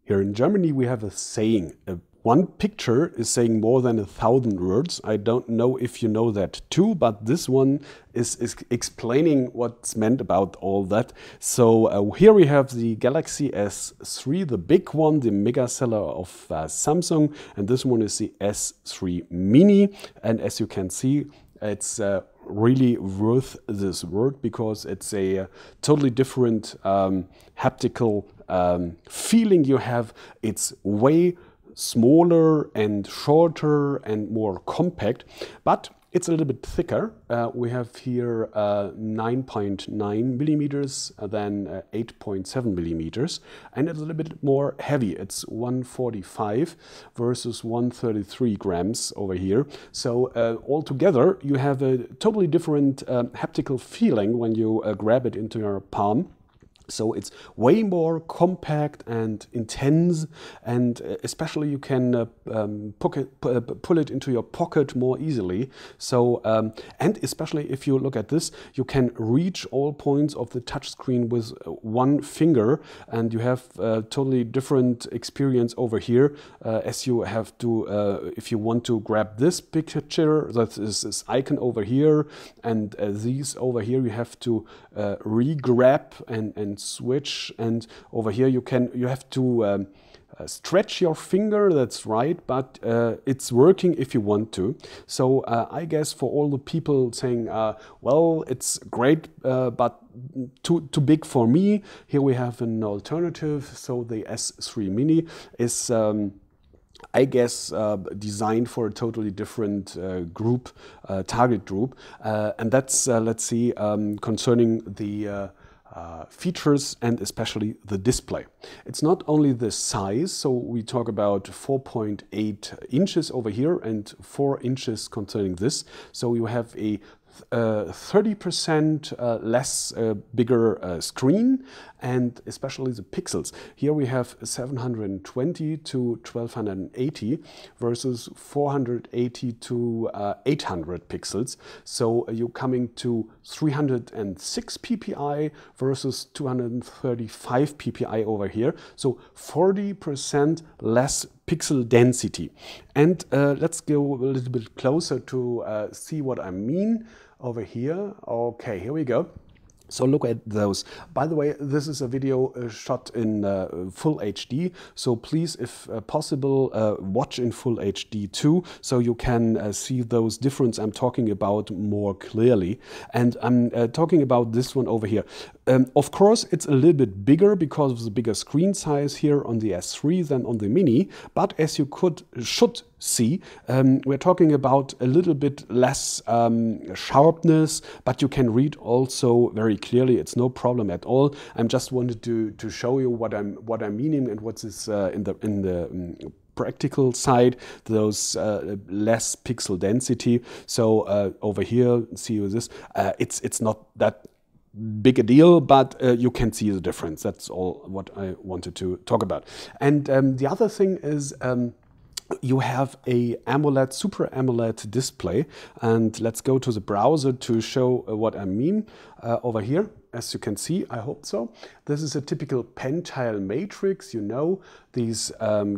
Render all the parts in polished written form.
Here in Germany we have a saying, one picture is saying more than 1,000 words. I don't know if you know that too, but this one is explaining what's meant about all that. So here we have the Galaxy S3, the big one, the mega seller of Samsung, and this one is the S3 Mini. And as you can see, it's really worth this word because it's a totally different haptical feeling you have. It's way smaller and shorter and more compact, but it's a little bit thicker. We have here 9.9 millimeters, then 8.7 millimeters, and it's a little bit more heavy. It's 145 versus 133 grams over here. So altogether, you have a totally different haptical feeling when you grab it into your palm. So it's way more compact and intense, and especially you can pull it into your pocket more easily. So and especially if you look at this, you can reach all points of the touchscreen with one finger, and you have a totally different experience over here, as you have to, if you want to grab this picture, that is this icon over here, and these over here, you have to re-grab and switch, and over here you have to stretch your finger, that's right, but it's working if you want to. So I guess for all the people saying, well, it's great, but too big for me, here we have an alternative. So the S3 Mini is I guess designed for a totally different group, target group, and that's let's see, concerning the features and especially the display. It's not only the size, so we talk about 4.8 inches over here and 4 inches concerning this. So you have a 30% less bigger screen, and especially the pixels. Here we have 720 to 1280 versus 480 to 800 pixels. So you're coming to 306 ppi versus 235 ppi over here. So 40% less pixel density. And let's go a little bit closer to see what I mean over here. Okay, here we go. So look at those. By the way, this is a video shot in full HD. So please, if possible, watch in full HD too, so you can see those differences I'm talking about more clearly. And I'm talking about this one over here. Of course, it's a little bit bigger because of the bigger screen size here on the S3 than on the Mini. But as you should see, we're talking about a little bit less sharpness, but you can read also very clearly. It's no problem at all. I just wanted to show you what I'm meaning and what is in the practical side, those less pixel density. So over here, see with this, it's not that big a deal, but you can see the difference. That's all what I wanted to talk about. And the other thing is, you have a AMOLED, Super AMOLED display, and let's go to the browser to show what I mean over here. As you can see, I hope so. This is a typical pentile matrix. You know, these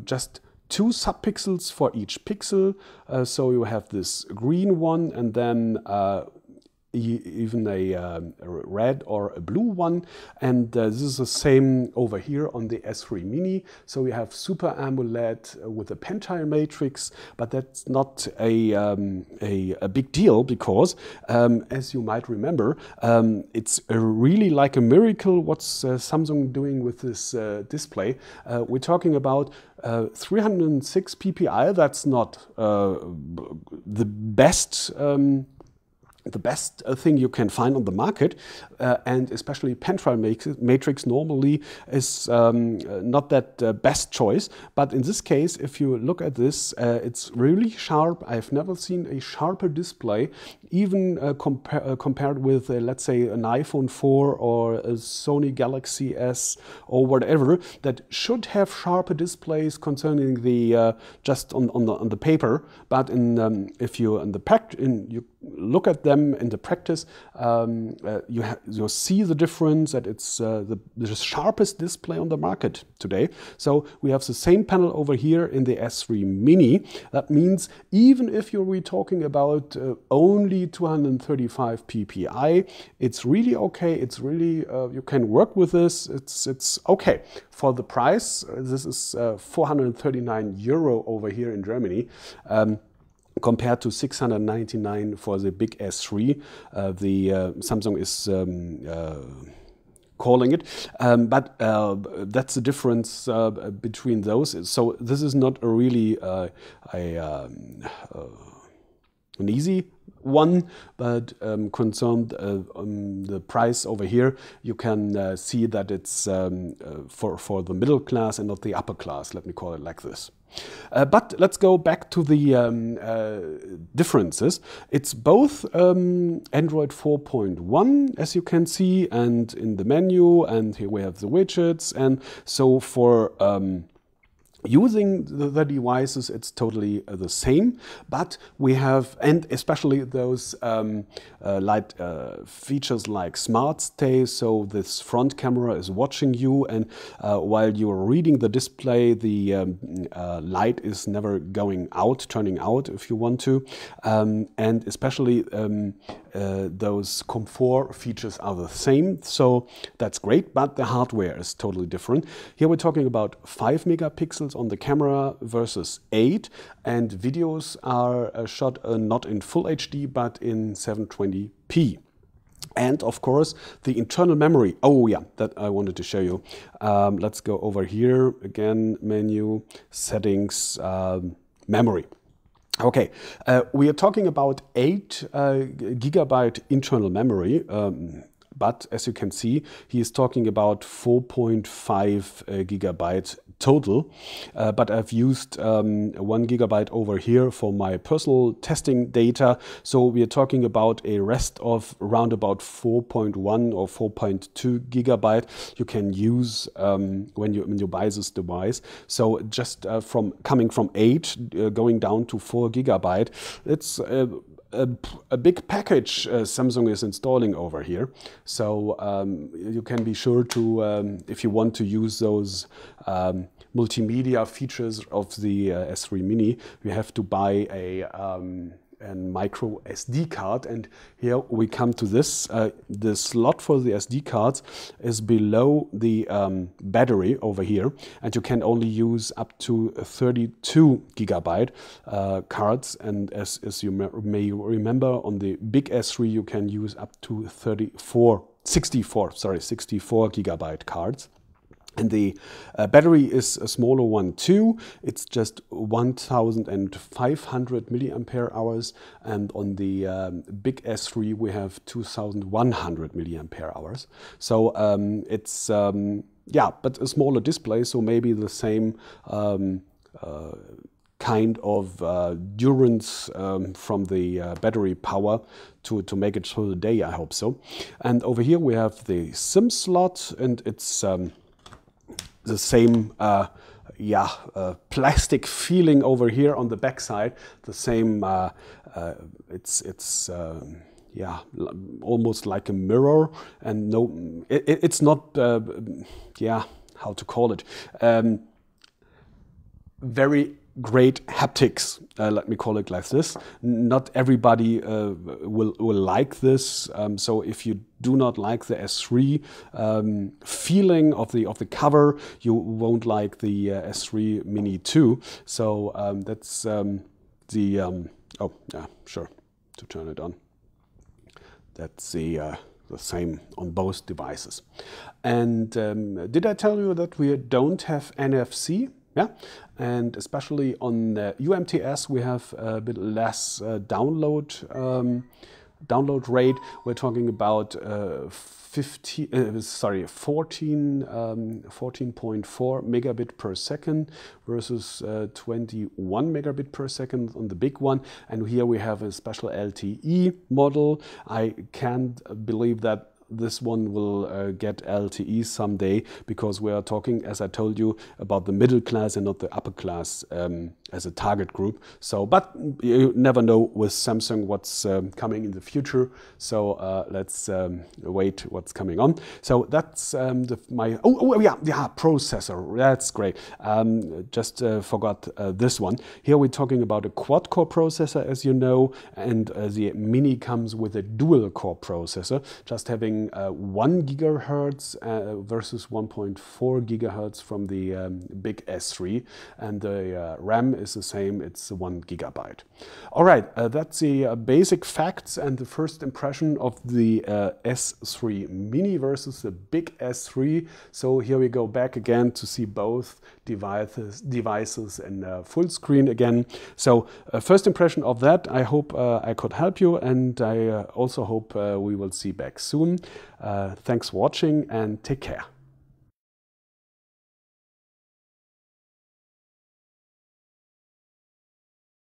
just 2 subpixels for each pixel. So you have this green one, and then even a red or a blue one, and this is the same over here on the S3 Mini. So we have Super AMOLED with a pentile matrix, but that's not a big deal because, as you might remember, it's really like a miracle what's Samsung doing with this display. We're talking about 306 ppi. That's not the best thing you can find on the market, and especially pentile matrix normally is not that best choice. But in this case, if you look at this, it's really sharp. I've never seen a sharper display, even compared with, let's say, an iPhone 4 or a Sony Galaxy S or whatever, that should have sharper displays concerning the just on the paper. But in if you in the look at them in the practice, you'll see the difference, that it's the sharpest display on the market today. So we have the same panel over here in the S3 Mini. That means even if you're talking about only 235 ppi, it's really okay. It's really, you can work with this. It's okay. For the price, this is 439 euro over here in Germany. Compared to 699 for the big S3, the Samsung is calling it, but that's the difference between those. So this is not a really an easy one, but concerned the price over here, you can see that it's for the middle class and not the upper class, let me call it like this. But let's go back to the differences. It's both Android 4.1, as you can see, and in the menu, and here we have the widgets, and so for using the devices, it's totally the same, but we have, and especially those light features like Smart Stay, so this front camera is watching you, and while you're reading the display, the light is never going out, turning out if you want to, and especially those comfort features are the same, so that's great, but the hardware is totally different. Here we're talking about 5 megapixels on the camera versus 8, and videos are shot not in full HD but in 720p. And of course the internal memory, oh yeah, that I wanted to show you. Let's go over here again, menu, settings, memory. Okay, we are talking about 8 gigabyte internal memory, but as you can see, he is talking about 4.5 gigabyte total, but I've used 1 gigabyte over here for my personal testing data, so we are talking about a rest of around about 4.1 or 4.2 gigabyte you can use when you buy this device. So just from coming from 8 going down to 4 gigabyte, it's a big package Samsung is installing over here. So you can be sure to, if you want to use those multimedia features of the S3 Mini, you have to buy a micro SD card, and here we come to this. The slot for the SD cards is below the battery over here, and you can only use up to 32 gigabyte cards, and as you may remember, on the big S3 you can use up to 64 gigabyte cards. And the battery is a smaller one too. It's just 1,500 milliampere hours, and on the big S3 we have 2,100 milliampere hours. So it's yeah, but a smaller display, so maybe the same kind of durance from the battery power to make it through the day, I hope so. And over here we have the SIM slot, and it's the same plastic feeling over here on the back side. The same, it's almost like a mirror, and no, it's not, how to call it, very great haptics, let me call it like this. Not everybody will like this, so if you do not like the S3 feeling of the cover, you won't like the S3 Mini 2. So that's to turn it on. That's the same on both devices. And did I tell you that we don't have NFC? Yeah, and especially on UMTS we have a bit less download rate. We're talking about 14.4 megabit per second versus 21 megabit per second on the big one. And here we have a special LTE model. I can't believe that this one will get LTE someday, because we are talking, as I told you, about the middle class and not the upper class as a target group. So, but you never know with Samsung what's coming in the future. So let's wait what's coming on. So that's my processor. That's great. Just forgot this one. Here we're talking about a quad-core processor, as you know, and the Mini comes with a dual-core processor, just having 1 gigahertz versus 1.4 gigahertz from the big S3, and the RAM is the same, it's 1 gigabyte. All right, that's the basic facts and the first impression of the S3 Mini versus the big S3. So here we go back again to see both devices in full screen again. So first impression of that, I hope I could help you, and I also hope we will see back soon. Thanks for watching and take care.